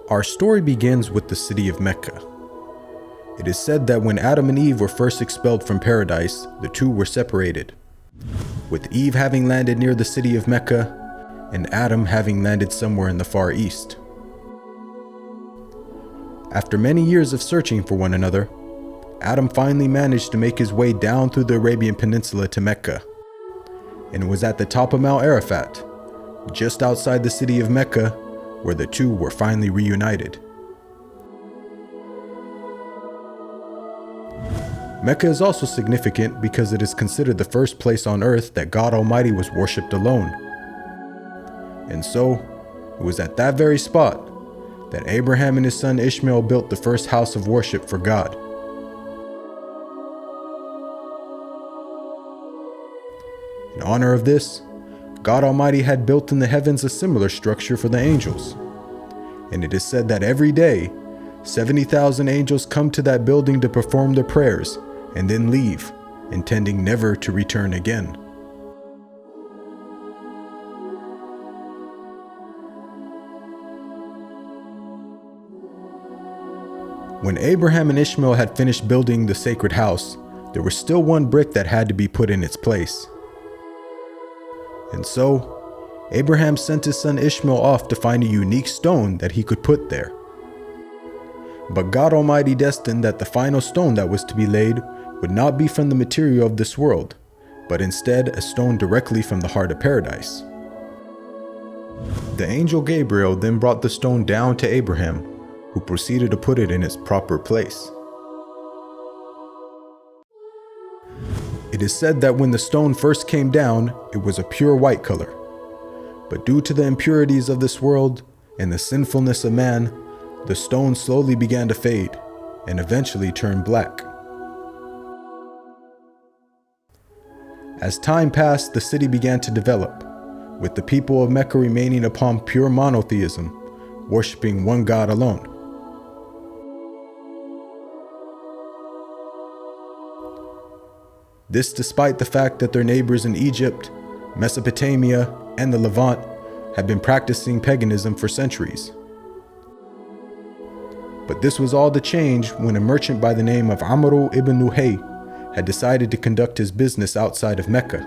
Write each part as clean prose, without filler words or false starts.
Our story begins with the city of Mecca. It is said that when Adam and Eve were first expelled from paradise, the two were separated, with Eve having landed near the city of Mecca and Adam having landed somewhere in the Far East. After many years of searching for one another, Adam finally managed to make his way down through the Arabian Peninsula to Mecca, and it was at the top of Mount Arafat, just outside the city of Mecca, where the two were finally reunited. Mecca is also significant because it is considered the first place on earth that God Almighty was worshipped alone. And so, it was at that very spot that Abraham and his son Ishmael built the first house of worship for God. In honor of this, God Almighty had built in the heavens a similar structure for the angels. And it is said that every day, 70,000 angels come to that building to perform their prayers and then leave, intending never to return again. When Abraham and Ishmael had finished building the sacred house, there was still one brick that had to be put in its place. And so, Abraham sent his son Ishmael off to find a unique stone that he could put there. But God Almighty destined that the final stone that was to be laid would not be from the material of this world, but instead a stone directly from the heart of paradise. The angel Gabriel then brought the stone down to Abraham, who proceeded to put it in its proper place. It is said that when the stone first came down, it was a pure white color. But due to the impurities of this world and the sinfulness of man, the stone slowly began to fade and eventually turned black. As time passed, the city began to develop, with the people of Mecca remaining upon pure monotheism, worshiping one God alone. This despite the fact that their neighbors in Egypt, Mesopotamia, and the Levant had been practicing paganism for centuries. But this was all to change when a merchant by the name of Amr ibn Luhay had decided to conduct his business outside of Mecca.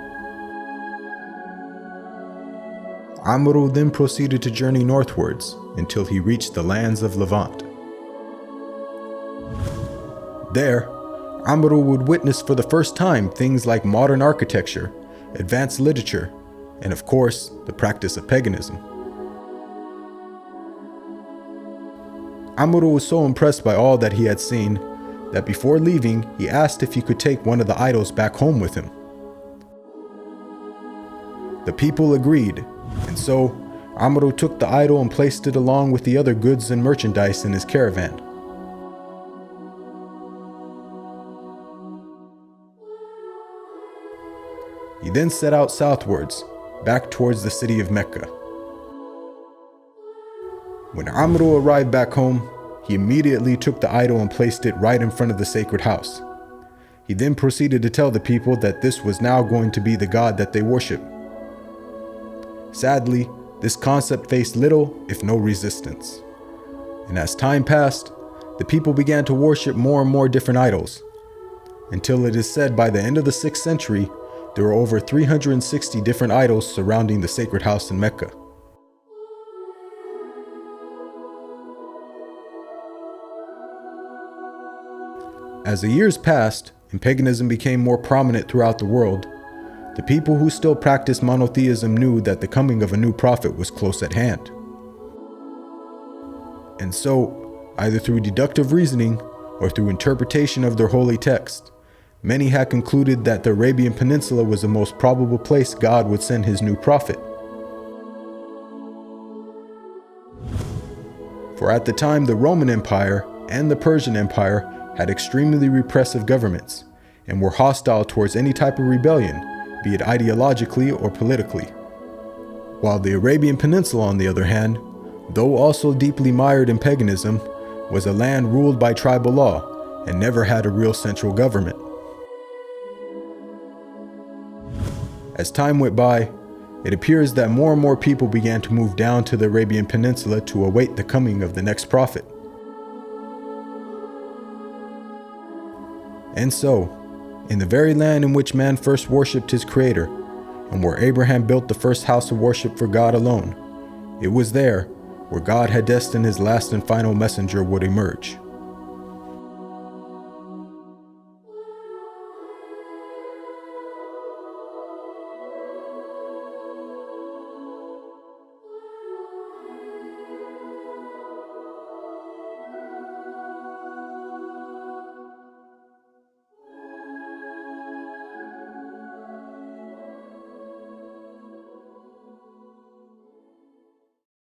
Amr then proceeded to journey northwards until he reached the lands of Levant. There, Amr would witness for the first time things like modern architecture, advanced literature, and of course, the practice of paganism. Amr was so impressed by all that he had seen that before leaving, he asked if he could take one of the idols back home with him. The people agreed, and so Amr took the idol and placed it along with the other goods and merchandise in his caravan. He then set out southwards, back towards the city of Mecca. When Amr arrived back home, he immediately took the idol and placed it right in front of the sacred house. He then proceeded to tell the people that this was now going to be the god that they worship. Sadly, this concept faced little, if no resistance. And as time passed, the people began to worship more and more different idols, until it is said by the end of the 6th century, there were over 360 different idols surrounding the sacred house in Mecca. As the years passed and paganism became more prominent throughout the world, the people who still practiced monotheism knew that the coming of a new prophet was close at hand. And so, either through deductive reasoning or through interpretation of their holy text, many had concluded that the Arabian Peninsula was the most probable place God would send his new prophet. For at the time, the Roman Empire and the Persian Empire had extremely repressive governments and were hostile towards any type of rebellion, be it ideologically or politically. While the Arabian Peninsula, on the other hand, though also deeply mired in paganism, was a land ruled by tribal law and never had a real central government. As time went by, it appears that more and more people began to move down to the Arabian Peninsula to await the coming of the next prophet. And so, in the very land in which man first worshipped his Creator, and where Abraham built the first house of worship for God alone, it was there where God had destined his last and final messenger would emerge.